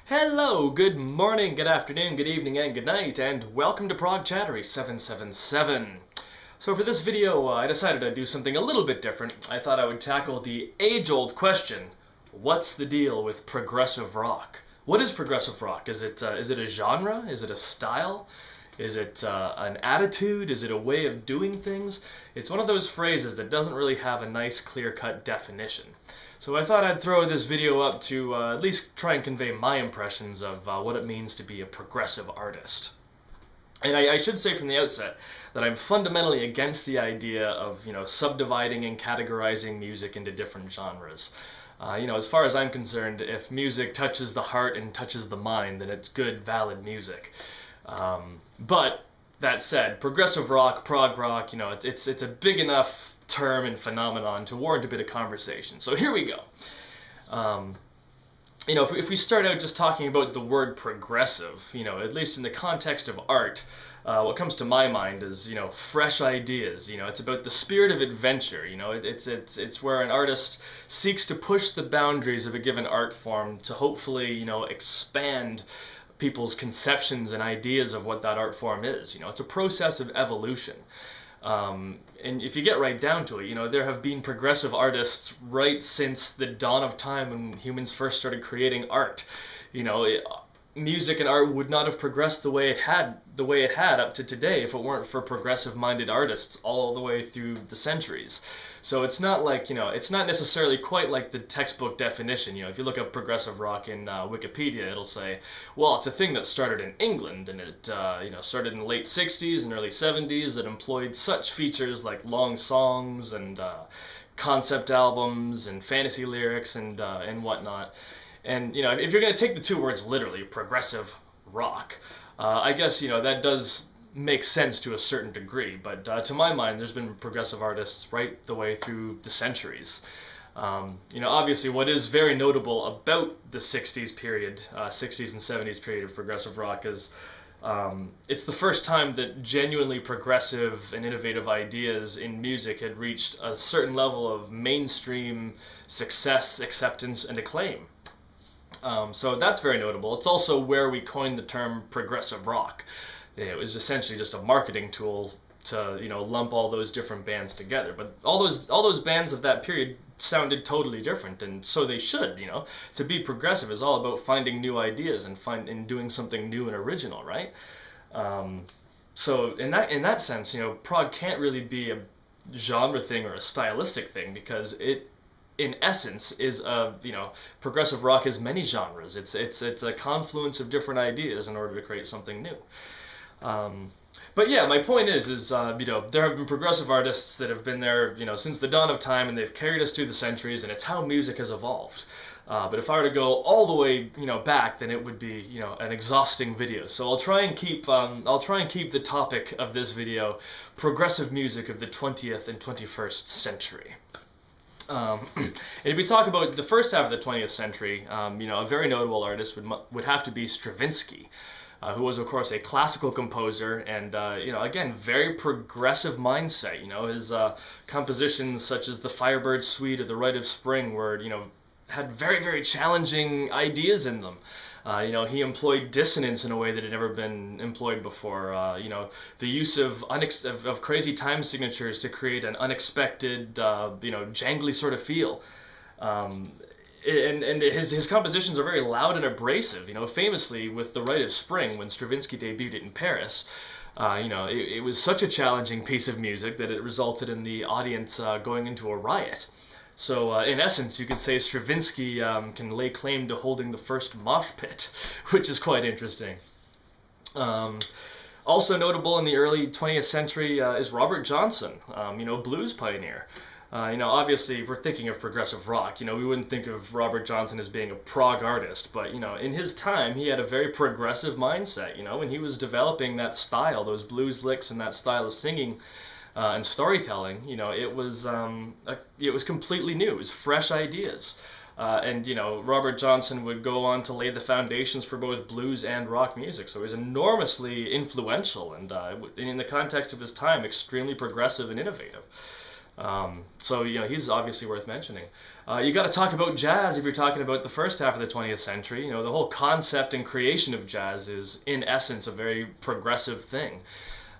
Hello, good morning, good afternoon, good evening, and good night, and welcome to Prog Chattery 777. So for this video, I decided to do something a little bit different. I thought I would tackle the age-old question, what's the deal with progressive rock? What is progressive rock? Is it a genre? Is it a style? Is it an attitude? Is it a way of doing things? It's one of those phrases that doesn't really have a nice clear-cut definition. So I thought I'd throw this video up to at least try and convey my impressions of what it means to be a progressive artist. And I should say from the outset that I'm fundamentally against the idea of, subdividing and categorizing music into different genres. As far as I'm concerned, if music touches the heart and touches the mind, then it's good, valid music. But that said, progressive rock, prog rock, it's a big enough term and phenomenon to warrant a bit of conversation. So here we go. If we start out just talking about the word progressive, at least in the context of art, what comes to my mind is, fresh ideas. It's about the spirit of adventure. It's where an artist seeks to push the boundaries of a given art form to hopefully, expand people's conceptions and ideas of what that art form is. It's a process of evolution. And if you get right down to it, there have been progressive artists right since the dawn of time when humans first started creating art. Music and art would not have progressed the way it had up to today if it weren't for progressive-minded artists all the way through the centuries. So it's not like, it's not necessarily quite like the textbook definition. If you look up progressive rock in Wikipedia, it'll say, well, it's a thing that started in England, and it, started in the late 60s and early 70s that employed such features like long songs and concept albums and fantasy lyrics and whatnot. And, if you're going to take the two words literally, progressive rock, I guess, that does make sense to a certain degree. But to my mind, there's been progressive artists right the way through the centuries. Obviously, what is very notable about the 60s period, 60s and 70s period of progressive rock is it's the first time that genuinely progressive and innovative ideas in music had reached a certain level of mainstream success, acceptance, and acclaim. So that's very notable. It's also where we coined the term progressive rock. It was essentially just a marketing tool to, lump all those different bands together. But all those bands of that period sounded totally different, and so they should. To be progressive is all about finding new ideas and doing something new and original, right? So in that sense, prog can't really be a genre thing or a stylistic thing because it, in essence, is progressive rock is many genres. It's a confluence of different ideas in order to create something new. But yeah, my point is there have been progressive artists that have been there, since the dawn of time, and they've carried us through the centuries, and it's how music has evolved. But if I were to go all the way, back, then it would be, an exhausting video. So I'll try and keep the topic of this video progressive music of the 20th and 21st century. And if we talk about the first half of the 20th century, a very notable artist would have to be Stravinsky, who was, of course, a classical composer and, again, very progressive mindset. His compositions such as the Firebird Suite or the Rite of Spring were, had very, very challenging ideas in them. He employed dissonance in a way that had never been employed before. The use of crazy time signatures to create an unexpected, jangly sort of feel. And his compositions are very loud and abrasive. Famously with the Rite of Spring, when Stravinsky debuted it in Paris, it was such a challenging piece of music that it resulted in the audience going into a riot. So, in essence, you could say Stravinsky can lay claim to holding the first mosh pit, which is quite interesting. Also notable in the early 20th century is Robert Johnson, blues pioneer. Obviously, if we're thinking of progressive rock, we wouldn't think of Robert Johnson as being a prog artist, but, in his time, he had a very progressive mindset, when he was developing that style, those blues licks and that style of singing, and storytelling, it was completely new. It was fresh ideas. And Robert Johnson would go on to lay the foundations for both blues and rock music. So he was enormously influential and, in the context of his time, extremely progressive and innovative. So, he's obviously worth mentioning. You got to talk about jazz if you're talking about the first half of the 20th century. The whole concept and creation of jazz is, in essence, a very progressive thing.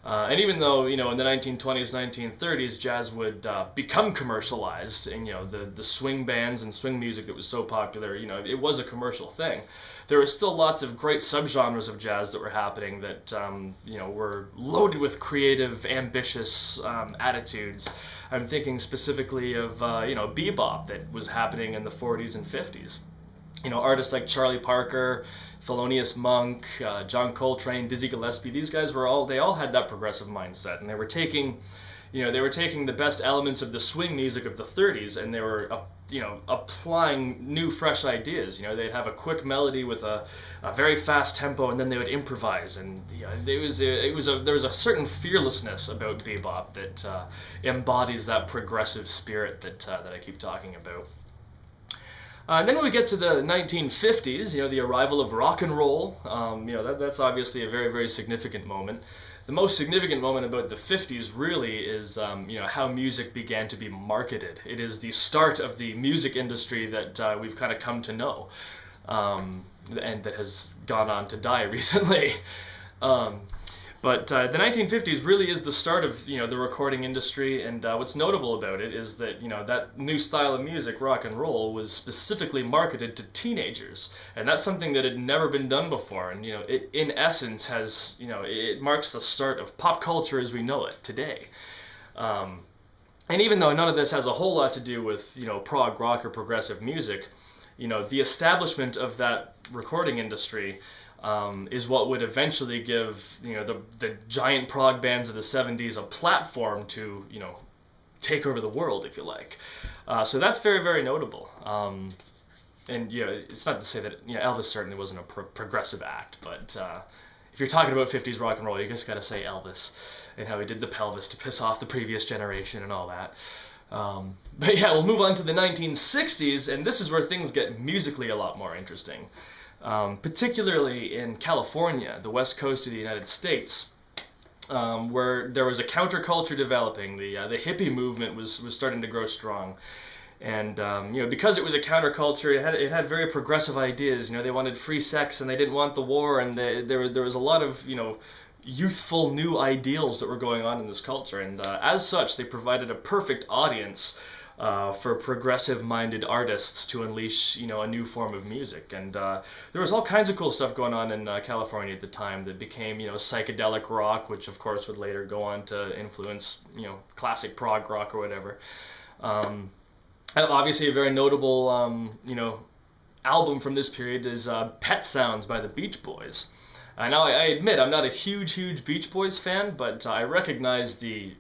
And even though, in the 1920s, 1930s, jazz would become commercialized, and, the swing bands and swing music that was so popular, it was a commercial thing. There were still lots of great subgenres of jazz that were happening that, were loaded with creative, ambitious attitudes. I'm thinking specifically of, bebop that was happening in the 40s and 50s. Artists like Charlie Parker, Thelonious Monk, John Coltrane, Dizzy Gillespie, these guys they all had that progressive mindset, and they were taking the best elements of the swing music of the 30s, and they were, applying new, fresh ideas. They'd have a quick melody with a very fast tempo, and then they would improvise, and there was a certain fearlessness about bebop that embodies that progressive spirit that I keep talking about. Then when we get to the 1950s, the arrival of rock and roll, that's obviously a very, very significant moment. The most significant moment about the 50s really is, how music began to be marketed. It is the start of the music industry that we've kind of come to know, and that has gone on to die recently. But the 1950s really is the start of the recording industry, and what's notable about it is that that new style of music, rock and roll, was specifically marketed to teenagers, and that's something that had never been done before. And it in essence has it marks the start of pop culture as we know it today. And even though none of this has a whole lot to do with prog rock or progressive music, the establishment of that recording industry is what would eventually give the giant prog bands of the 70s a platform to take over the world, if you like. So that's very, very notable. And it's not to say that Elvis certainly wasn't a progressive act, but if you're talking about 50s rock and roll, you just got to say Elvis and how he did the pelvis to piss off the previous generation and all that. But yeah, we'll move on to the 1960s, and this is where things get musically a lot more interesting. Particularly in California, the west coast of the United States, where there was a counterculture developing. The hippie movement was starting to grow strong, and because it was a counterculture, it had very progressive ideas. They wanted free sex, and they didn't want the war, and there was a lot of youthful new ideals that were going on in this culture, and as such, they provided a perfect audience for progressive-minded artists to unleash, a new form of music. And there was all kinds of cool stuff going on in California at the time that became, psychedelic rock, which of course would later go on to influence, classic prog rock or whatever. Obviously, a very notable, album from this period is Pet Sounds by the Beach Boys. Now, I admit I'm not a huge Beach Boys fan, but I recognize the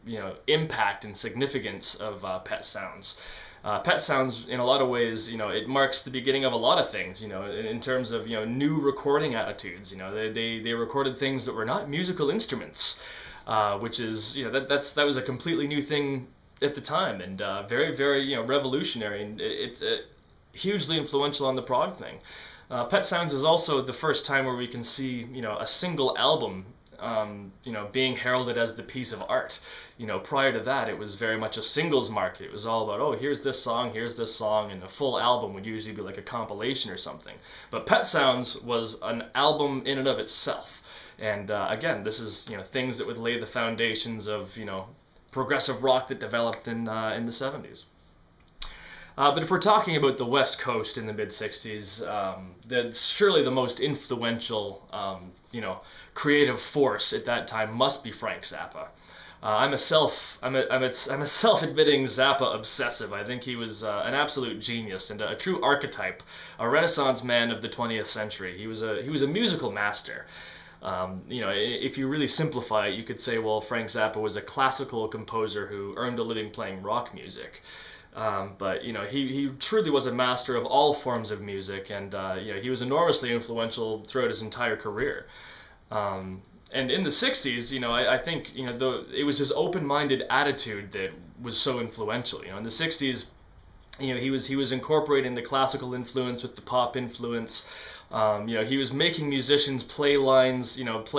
impact and significance of Pet Sounds. Pet Sounds, in a lot of ways, it marks the beginning of a lot of things. In terms of new recording attitudes. They recorded things that were not musical instruments, which is that was a completely new thing at the time, and very, very revolutionary. And it's hugely influential on the prog thing. Pet Sounds is also the first time where we can see, a single album, being heralded as the piece of art. Prior to that, it was very much a singles market. It was all about, oh, here's this song, and a full album would usually be like a compilation or something. But Pet Sounds was an album in and of itself. And again, this is, things that would lay the foundations of, progressive rock that developed in the 70s. But if we're talking about the West Coast in the mid-60s, that's surely the most influential, creative force at that time must be Frank Zappa. I'm a self-admitting Zappa obsessive. I think he was an absolute genius and a true archetype, a Renaissance man of the 20th century. He was a musical master. If you really simplify it, you could say, well, Frank Zappa was a classical composer who earned a living playing rock music. But he truly was a master of all forms of music, and he was enormously influential throughout his entire career. And in the 60s, I think it was his open-minded attitude that was so influential. In the 60s, he was incorporating the classical influence with the pop influence. He was making musicians play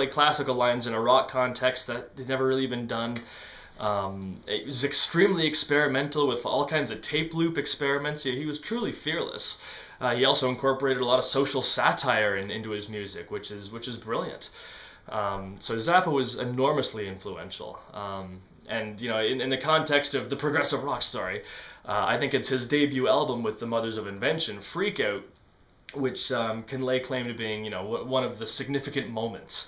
classical lines in a rock context that had never really been done. It was extremely experimental with all kinds of tape loop experiments. He was truly fearless. He also incorporated a lot of social satire into his music, which is brilliant. So Zappa was enormously influential. And in the context of the progressive rock story, I think it's his debut album with the Mothers of Invention, Freak Out, which can lay claim to being one of the significant moments.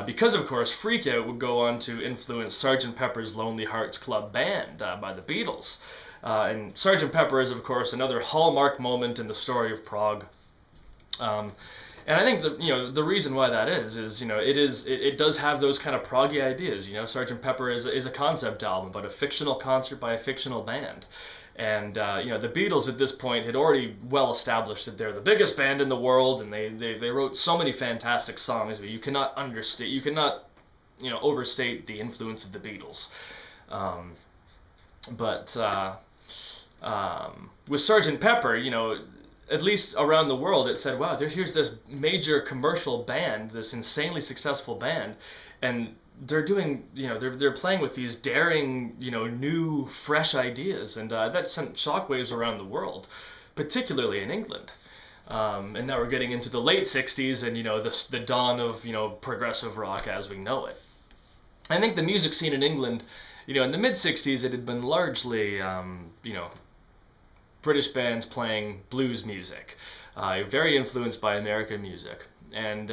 Because, of course, Freak Out would go on to influence Sgt. Pepper's Lonely Hearts Club Band by the Beatles. And Sgt. Pepper is, of course, another hallmark moment in the story of prog. And I think the reason why that is it does have those kind of proggy ideas. Sgt. Pepper is a concept album about a fictional concert by a fictional band. And the Beatles at this point had already well established that they're the biggest band in the world, and they wrote so many fantastic songs. But you cannot overstate the influence of the Beatles. But with Sgt. Pepper, at least around the world, it said, wow, here's this major commercial band, this insanely successful band, and they're doing, they're playing with these daring, new, fresh ideas, and that sent shockwaves around the world, particularly in England. And now we're getting into the late 60s and, the dawn of, progressive rock as we know it. I think the music scene in England, in the mid-60s, it had been largely, British bands playing blues music, very influenced by American music. And,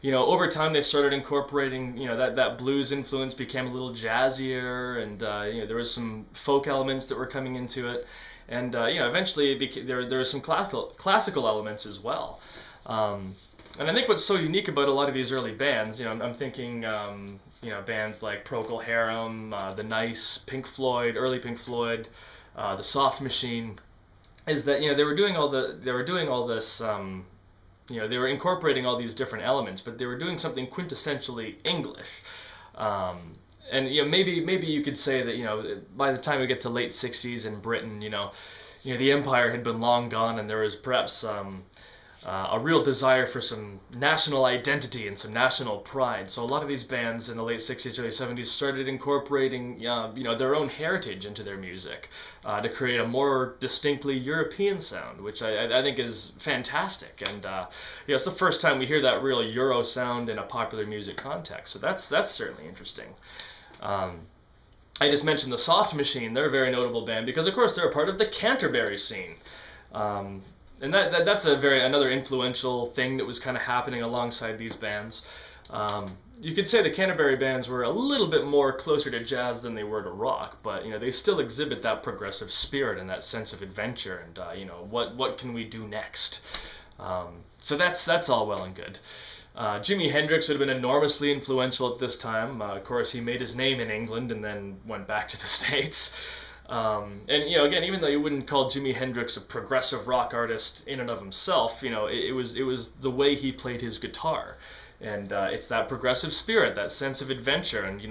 over time they started incorporating, that blues influence became a little jazzier, and, there was some folk elements that were coming into it. And, eventually there were some classical elements as well. And I think what's so unique about a lot of these early bands, I'm thinking, bands like Procol Harum, The Nice, Pink Floyd, early Pink Floyd, the Soft Machine, is that they were doing all this, they were incorporating all these different elements, but they were doing something quintessentially English. And maybe you could say that by the time we get to late 60s in Britain, the empire had been long gone, and there was perhaps a real desire for some national identity and some national pride. So a lot of these bands in the late 60s, early 70s started incorporating, their own heritage into their music to create a more distinctly European sound, which I think is fantastic. And it's the first time we hear that real Euro sound in a popular music context. So that's certainly interesting. I just mentioned the Soft Machine. They're a very notable band because, of course, they're a part of the Canterbury scene. And that's another influential thing that was kind of happening alongside these bands. You could say the Canterbury bands were a little bit more closer to jazz than they were to rock, but they still exhibit that progressive spirit and that sense of adventure and what can we do next. So that's all well and good. Jimi Hendrix would have been enormously influential at this time. Of course, he made his name in England and then went back to the States. And again, even though you wouldn't call Jimi Hendrix a progressive rock artist in and of himself, it was the way he played his guitar, and it's that progressive spirit, that sense of adventure, and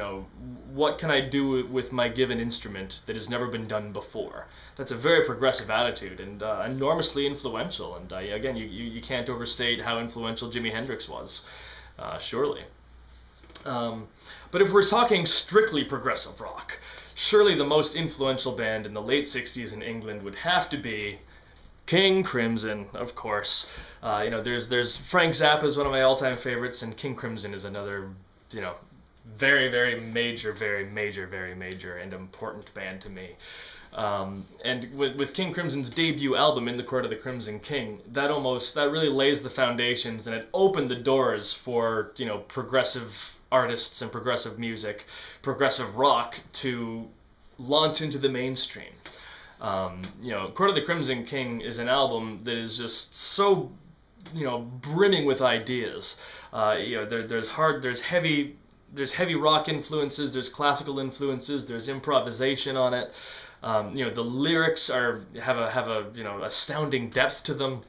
what can I do with my given instrument that has never been done before? That's a very progressive attitude and enormously influential. And again, you can't overstate how influential Jimi Hendrix was, surely. But if we're talking strictly progressive rock, surely the most influential band in the late 60s in England would have to be King Crimson, of course. There's Frank Zappa is one of my all-time favorites, and King Crimson is another, very, very major, and important band to me. And with King Crimson's debut album, In the Court of the Crimson King, that really lays the foundations, and it opened the doors for, progressive artists and progressive music, progressive rock, to launch into the mainstream. Court of the Crimson King is an album that is just so, brimming with ideas. There's heavy rock influences, there's classical influences, there's improvisation on it. The lyrics have a astounding depth to them.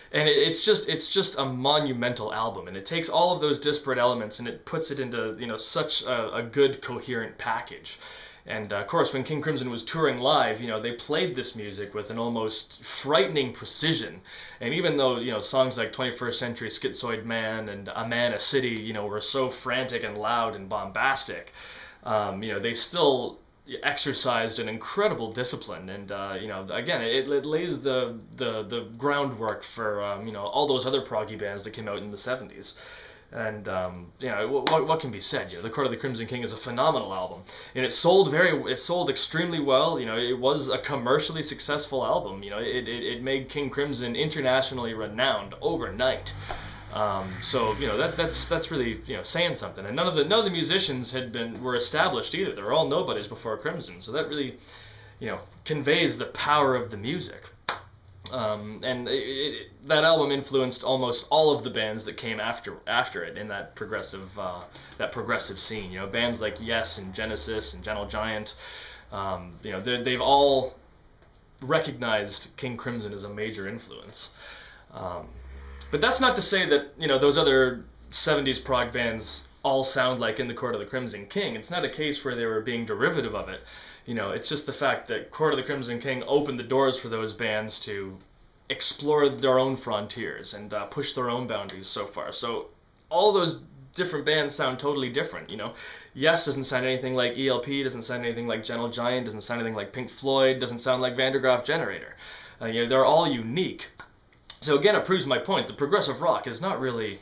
And it's just a monumental album, and it takes all of those disparate elements and it puts it into such a good coherent package. And of course, when King Crimson was touring live, they played this music with an almost frightening precision. And even though songs like 21st Century Schizoid Man and A Man, a City were so frantic and loud and bombastic, They still exercised an incredible discipline, and again, it lays the groundwork for all those other proggy bands that came out in the '70s. And what can be said? The Court of the Crimson King is a phenomenal album, and it sold extremely well. It was a commercially successful album. It made King Crimson internationally renowned overnight. That's really saying something. And none of the musicians were established either. They were all nobodies before Crimson. So that really conveys the power of the music. That album influenced almost all of the bands that came after it in that progressive scene. Bands like Yes and Genesis and Gentle Giant. They've all recognized King Crimson as a major influence. But that's not to say that those other '70s prog bands all sound like In the Court of the Crimson King. It's not a case where they were being derivative of it. It's just the fact that Court of the Crimson King opened the doors for those bands to explore their own frontiers and push their own boundaries so far. So all those different bands sound totally different. Yes doesn't sound anything like ELP, doesn't sound anything like Gentle Giant, doesn't sound anything like Pink Floyd, doesn't sound like Van der Graaf Generator. They're all unique. So again, it proves my point. The progressive rock is not really...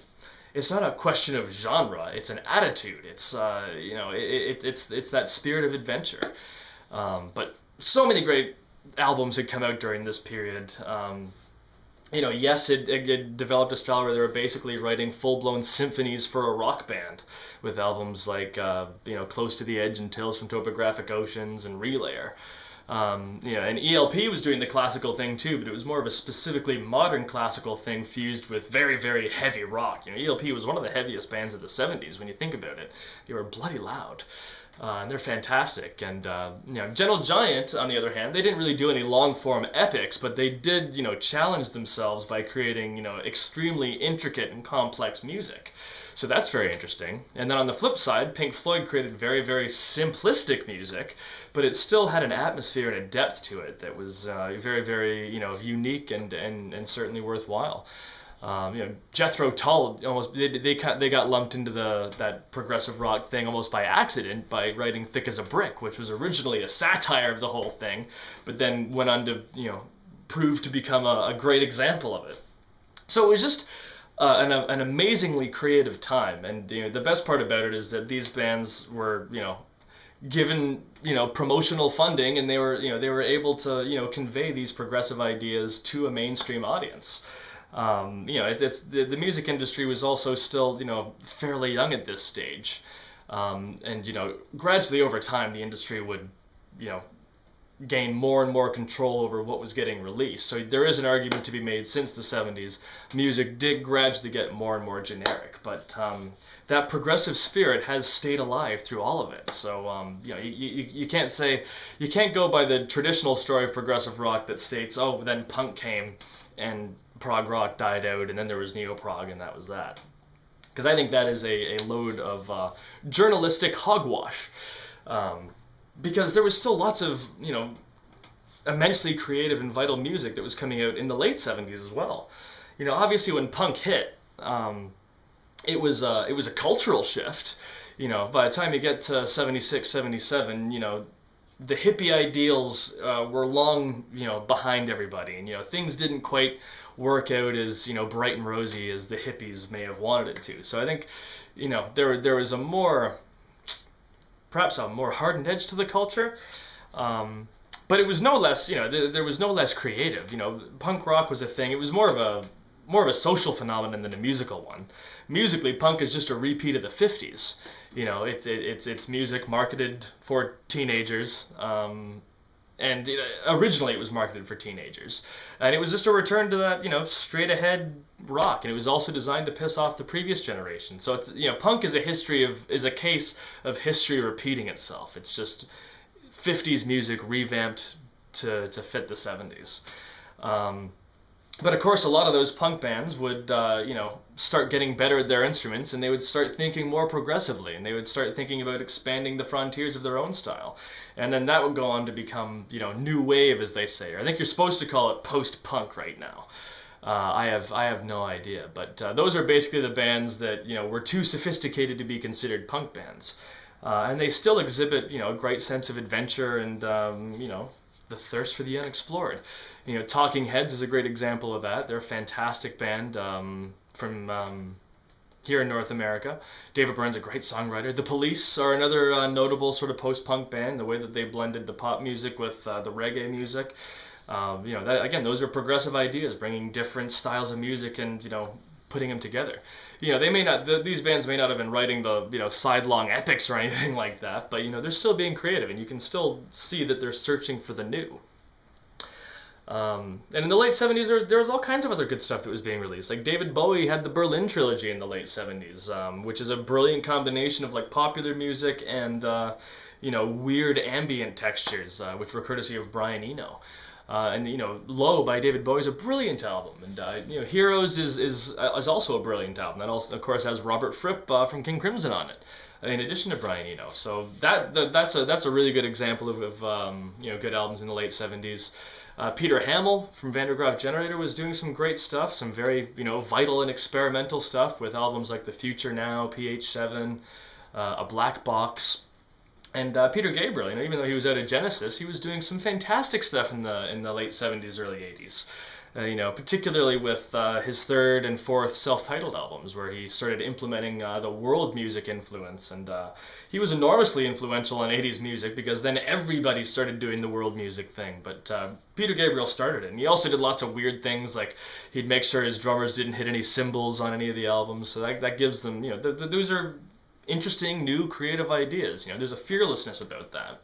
It's not a question of genre. It's an attitude. It's it's that spirit of adventure. But so many great albums had come out during this period. Yes, it developed a style where they were basically writing full-blown symphonies for a rock band, with albums like Close to the Edge and Tales from Topographic Oceans and Relayer. And ELP was doing the classical thing too, but it was more of a specifically modern classical thing fused with very, very heavy rock. ELP was one of the heaviest bands of the '70s when you think about it. They were bloody loud. And they're fantastic. And Gentle Giant, on the other hand, they didn't really do any long-form epics, but they did, challenge themselves by creating, extremely intricate and complex music. So that's very interesting. And then on the flip side, Pink Floyd created very, very simplistic music, but it still had an atmosphere and a depth to it that was very, very, unique and certainly worthwhile. Jethro Tull they got lumped into that progressive rock thing almost by accident by writing Thick as a Brick, which was originally a satire of the whole thing, but then went on to prove to become a great example of it. So it was just an amazingly creative time, and the best part about it is that these bands were given promotional funding, and they were able to convey these progressive ideas to a mainstream audience. The music industry was also still, fairly young at this stage. And gradually over time, the industry would, gain more and more control over what was getting released. So there is an argument to be made since the '70s. Music did gradually get more and more generic, but that progressive spirit has stayed alive through all of it. So, you can't go by the traditional story of progressive rock that states, oh, then punk came and prog rock died out, and then there was neo-prog, and that was that. Because I think that is a load of journalistic hogwash. Because there was still lots of, immensely creative and vital music that was coming out in the late '70s as well. Obviously when punk hit, it was a cultural shift. By the time you get to '76, '77, the hippie ideals were long, behind everybody, and things didn't quite work out as bright and rosy as the hippies may have wanted it to. So I think, there was perhaps a more hardened edge to the culture, but it was no less, there was no less creative. Punk rock was a thing. It was more of a social phenomenon than a musical one. Musically, punk is just a repeat of the '50s. It's music marketed for teenagers, and originally it was marketed for teenagers, and it was just a return to that straight ahead rock, and it was also designed to piss off the previous generation. So it's punk is a case of history repeating itself. It's just '50s music revamped to fit the '70s. But of course, a lot of those punk bands would, start getting better at their instruments, and they would start thinking more progressively, and they would start thinking about expanding the frontiers of their own style. And then that would go on to become, new wave, as they say. Or I think you're supposed to call it post-punk right now. I have no idea, but those are basically the bands that were too sophisticated to be considered punk bands. and they still exhibit, a great sense of adventure and, the thirst for the unexplored. Talking Heads is a great example of that. They're a fantastic band from here in North America. David Byrne's a great songwriter. The Police are another notable sort of post-punk band. The way that they blended the pop music with the reggae music. Again, those are progressive ideas, bringing different styles of music and putting them together. They may not; these bands may not have been writing the sidelong epics or anything like that, but they're still being creative, and you can still see that they're searching for the new. And in the late 70s, there was all kinds of other good stuff that was being released. Like David Bowie had the Berlin Trilogy in the late 70s, which is a brilliant combination of like popular music and weird ambient textures, which were courtesy of Brian Eno. And Low by David Bowie is a brilliant album, and Heroes is also a brilliant album. That also, of course, has Robert Fripp from King Crimson on it, in addition to Brian Eno. So that's a really good example of good albums in the late 70s. Peter Hamill from Van der Graaf Generator was doing some great stuff, some very vital and experimental stuff with albums like The Future Now, PH7, A Black Box. And Peter Gabriel, even though he was out of Genesis, he was doing some fantastic stuff in the late 70s, early 80s. Particularly with his third and fourth self-titled albums, where he started implementing the world music influence. And he was enormously influential on 80s music because then everybody started doing the world music thing. But Peter Gabriel started it. And he also did lots of weird things, like he'd make sure his drummers didn't hit any cymbals on any of the albums. So that gives them, those are interesting, new, creative ideas. There's a fearlessness about that.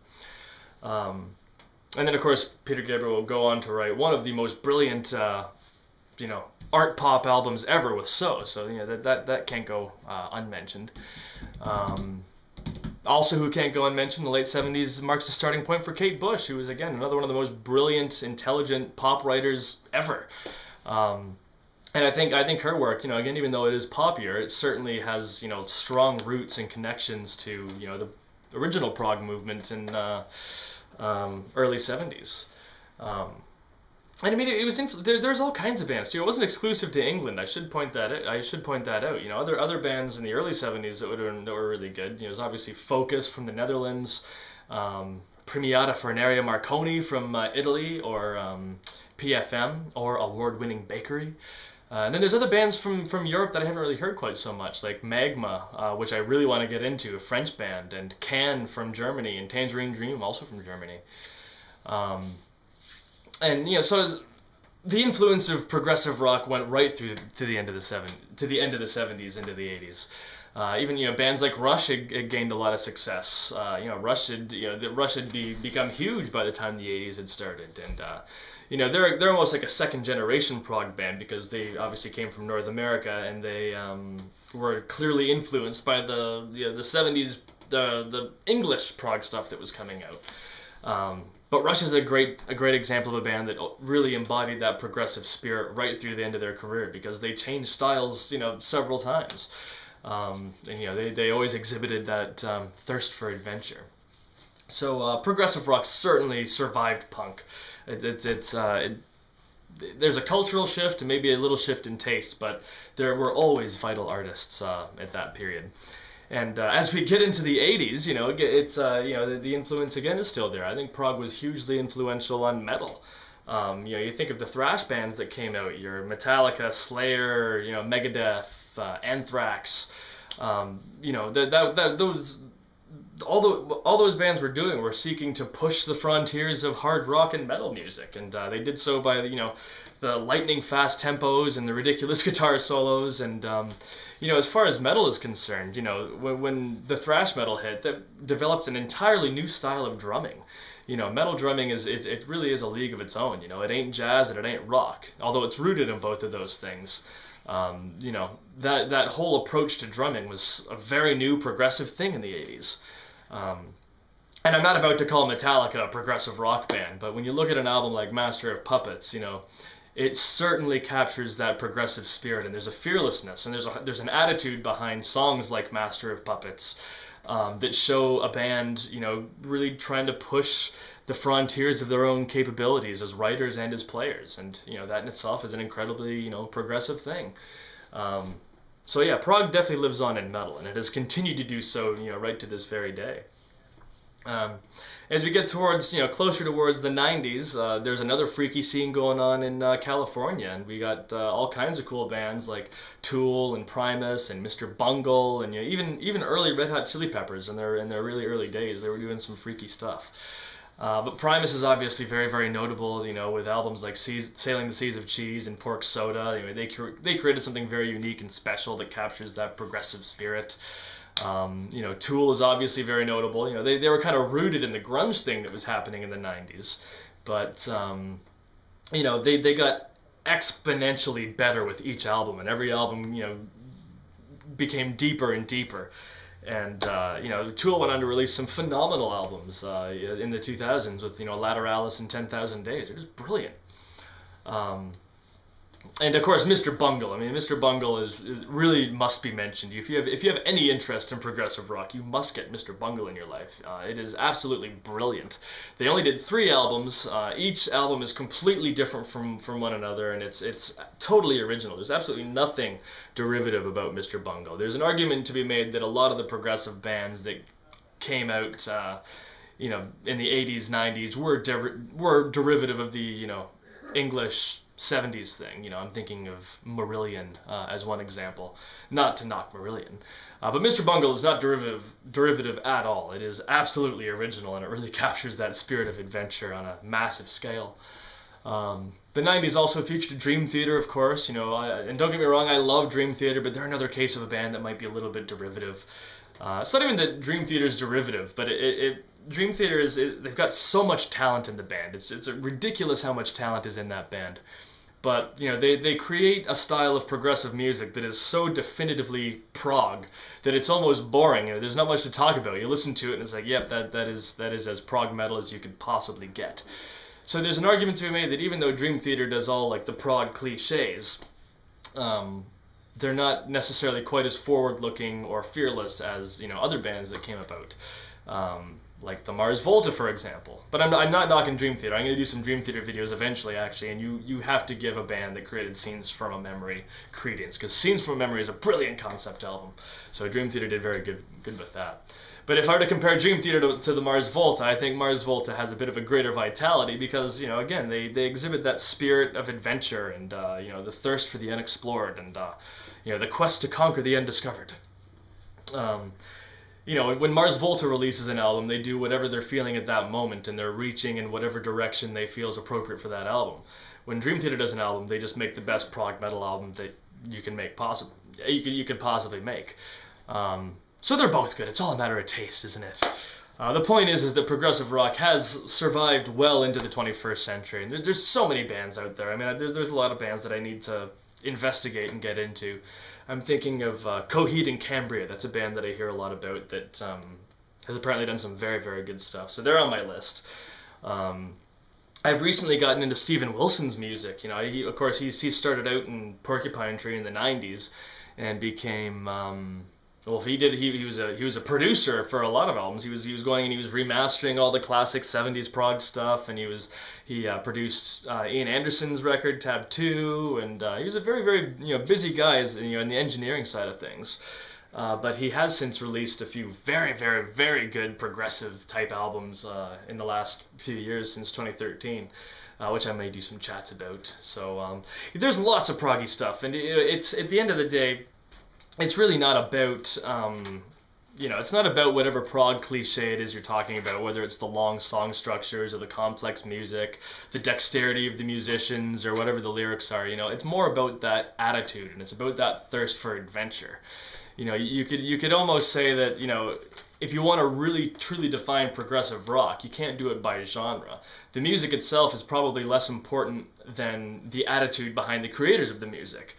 And then, of course, Peter Gabriel will go on to write one of the most brilliant, art pop albums ever with So. So, that can't go unmentioned. Also, who can't go unmentioned, the late 70s marks the starting point for Kate Bush, who was, again, another one of the most brilliant, intelligent pop writers ever. And I think her work, again, even though it is poppier, it certainly has, strong roots and connections to, the original prog movement in early 70s. And I mean, it was there's all kinds of bands too. It wasn't exclusive to England. I should point that out. Other bands in the early 70s that were really good. There's obviously Focus from the Netherlands, Premiata Fornaria Marconi from Italy, or PFM, or award-winning Bakery. And then there's other bands from Europe that I haven't really heard quite so much, like Magma, which I really want to get into, a French band, and Can from Germany, and Tangerine Dream, also from Germany. So the influence of progressive rock went right through to the end of the 70s into the 80s. Even bands like Rush had gained a lot of success. Rush had become huge by the time the 80s had started, and they're almost like a second generation prog band because they obviously came from North America, and they were clearly influenced by the 70s, the English prog stuff that was coming out. But Rush is a great example of a band that really embodied that progressive spirit right through the end of their career, because they changed styles several times. They always exhibited that thirst for adventure. So progressive rock certainly survived punk. There's a cultural shift and maybe a little shift in taste, but there were always vital artists at that period. And as we get into the 80s, the influence again is still there. I think prog was hugely influential on metal. You think of the thrash bands that came out, your Metallica, Slayer, Megadeth, Anthrax. All those bands were seeking to push the frontiers of hard rock and metal music, and they did so by the lightning fast tempos and the ridiculous guitar solos. And as far as metal is concerned, when the thrash metal hit, that developed an entirely new style of drumming. Metal drumming it really is a league of its own. It ain't jazz and it ain't rock, although it's rooted in both of those things. That whole approach to drumming was a very new progressive thing in the 80s. And I'm not about to call Metallica a progressive rock band, but when you look at an album like Master of Puppets, it certainly captures that progressive spirit, and there's a fearlessness, and there's an attitude behind songs like Master of Puppets that show a band, really trying to push the frontiers of their own capabilities as writers and as players, and that in itself is an incredibly progressive thing. So yeah, prog definitely lives on in metal, and it has continued to do so, right to this very day. Um, as we get towards, closer towards the 90s, there's another freaky scene going on in California, and we got all kinds of cool bands like Tool and Primus and Mr. Bungle, and even early Red Hot Chili Peppers in their really early days. They were doing some freaky stuff. But Primus is obviously very, very notable, with albums like Sailing the Seas of Cheese and Pork Soda. They created something very unique and special that captures that progressive spirit. Tool is obviously very notable. They were kind of rooted in the grunge thing that was happening in the 90s. But, they got exponentially better with each album, and every album, became deeper and deeper. And Tool went on to release some phenomenal albums in the 2000s with Lateralis and 10,000 Days. It was brilliant. And of course, Mr. Bungle. I mean, Mr. Bungle is really must be mentioned. If you have any interest in progressive rock, you must get Mr. Bungle in your life. It is absolutely brilliant. They only did 3 albums. Each album is completely different from one another, and it's totally original. There's absolutely nothing derivative about Mr. Bungle. There's an argument to be made that a lot of the progressive bands that came out, in the 80s, 90s were derivative of the English 70s thing. I'm thinking of Marillion as one example. Not to knock Marillion. But Mr. Bungle is not derivative at all. It is absolutely original, and it really captures that spirit of adventure on a massive scale. The 90s also featured Dream Theater, of course. And don't get me wrong, I love Dream Theater, but they're another case of a band that might be a little bit derivative. It's not even that Dream Theater is derivative, but Dream Theater they've got so much talent in the band. It's ridiculous how much talent is in that band. But, they create a style of progressive music that is so definitively prog that it's almost boring. There's not much to talk about. You listen to it and it's like, yep, that is as prog metal as you could possibly get. So there's an argument to be made that even though Dream Theater does all like the prog cliches, they're not necessarily quite as forward-looking or fearless as, other bands that came about. Like the Mars Volta, for example. But I'm not knocking Dream Theater. I'm going to do some Dream Theater videos eventually, actually, and you have to give a band that created Scenes from a Memory credence, because Scenes from a Memory is a brilliant concept album. So Dream Theater did very good with that. But if I were to compare Dream Theater to the Mars Volta, I think Mars Volta has a bit of a greater vitality because, again, they exhibit that spirit of adventure and, the thirst for the unexplored and, the quest to conquer the undiscovered. When Mars Volta releases an album, they do whatever they're feeling at that moment, and they're reaching in whatever direction they feel is appropriate for that album. When Dream Theater does an album, they just make the best prog metal album that you can make you could possibly make. So they're both good. It's all a matter of taste, isn't it? The point is that progressive rock has survived well into the 21st century, and there's so many bands out there. I mean, there's a lot of bands that I need to investigate and get into. I'm thinking of Coheed and Cambria. That's a band that I hear a lot about that has apparently done some very, very good stuff. So they're on my list. I've recently gotten into Steven Wilson's music. Of course, he started out in Porcupine Tree in the 90s and became... he was a producer for a lot of albums. He was going and he was remastering all the classic 70s prog stuff, and he produced Ian Anderson's record Tab 2, and he was a very, very busy guy in the engineering side of things. But he has since released a few very, very, very good progressive type albums in the last few years since 2013. Which I may do some chats about. So there's lots of proggy stuff, and it's at the end of the day, it's really not about, it's not about whatever prog cliche it is you're talking about, whether it's the long song structures or the complex music, the dexterity of the musicians, or whatever the lyrics are. It's more about that attitude, and it's about that thirst for adventure. You could almost say that, if you want to really truly define progressive rock, you can't do it by genre. The music itself is probably less important than the attitude behind the creators of the music.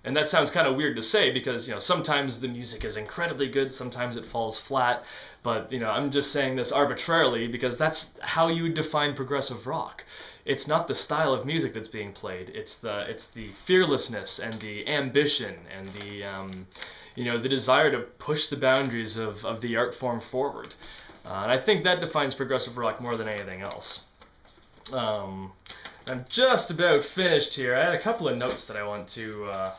And that sounds kind of weird to say because, sometimes the music is incredibly good, sometimes it falls flat, but, I'm just saying this arbitrarily because that's how you would define progressive rock. It's not the style of music that's being played, it's the fearlessness and the ambition and the desire to push the boundaries of the art form forward. And I think that defines progressive rock more than anything else. I'm just about finished here. I had a couple of notes that I want to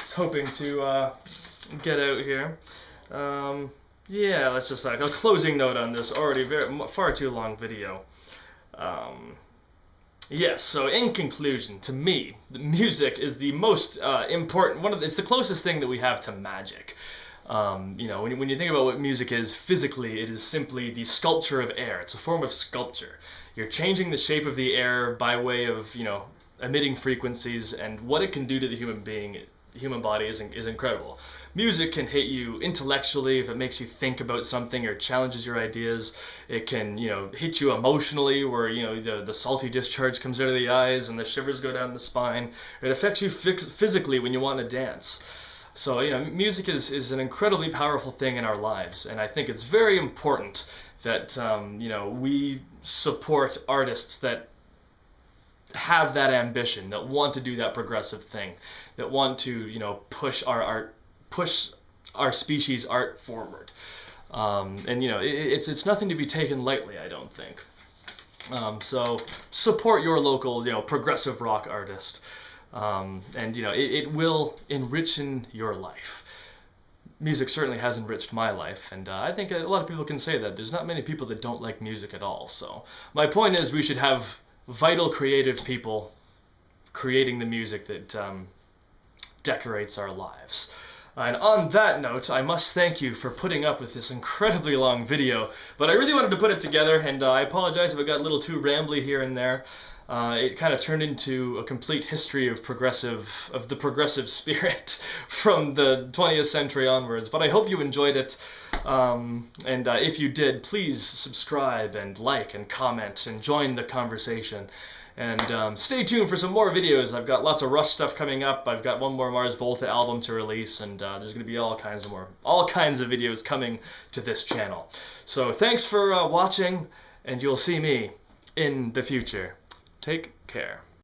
Just hoping to get out here. Yeah, let's just like a closing note on this already far too long video. Yes, so in conclusion, to me, the music is the most important, it's the closest thing that we have to magic. You know, when you think about what music is physically, it is simply the sculpture of air. It's a form of sculpture. You're changing the shape of the air by way of, you know, emitting frequencies, and what it can do to the human body is incredible. Music can hit you intellectually if it makes you think about something or challenges your ideas. It can, you know, hit you emotionally where, you know, the salty discharge comes out of the eyes and the shivers go down the spine. It affects you physically when you want to dance. So, you know, music is an incredibly powerful thing in our lives, and I think it's very important that, you know, we support artists that have that ambition, that want to do that progressive thing, that want to, you know, push our species' art forward. And, you know, it's nothing to be taken lightly, I don't think. So support your local, you know, progressive rock artist. And, you know, it will enrich your life. Music certainly has enriched my life, and I think a lot of people can say that. There's not many people that don't like music at all. So my point is we should have vital creative people creating the music that decorates our lives. And on that note, I must thank you for putting up with this incredibly long video, but I really wanted to put it together, and I apologize if it got a little too rambly here and there. It kind of turned into a complete history of the progressive spirit from the 20th century onwards, but I hope you enjoyed it. And if you did, please subscribe and like and comment and join the conversation. And stay tuned for some more videos. I've got lots of Rush stuff coming up. I've got one more Mars Volta album to release, and there's going to be all kinds of videos coming to this channel. So thanks for watching, and you'll see me in the future. Take care.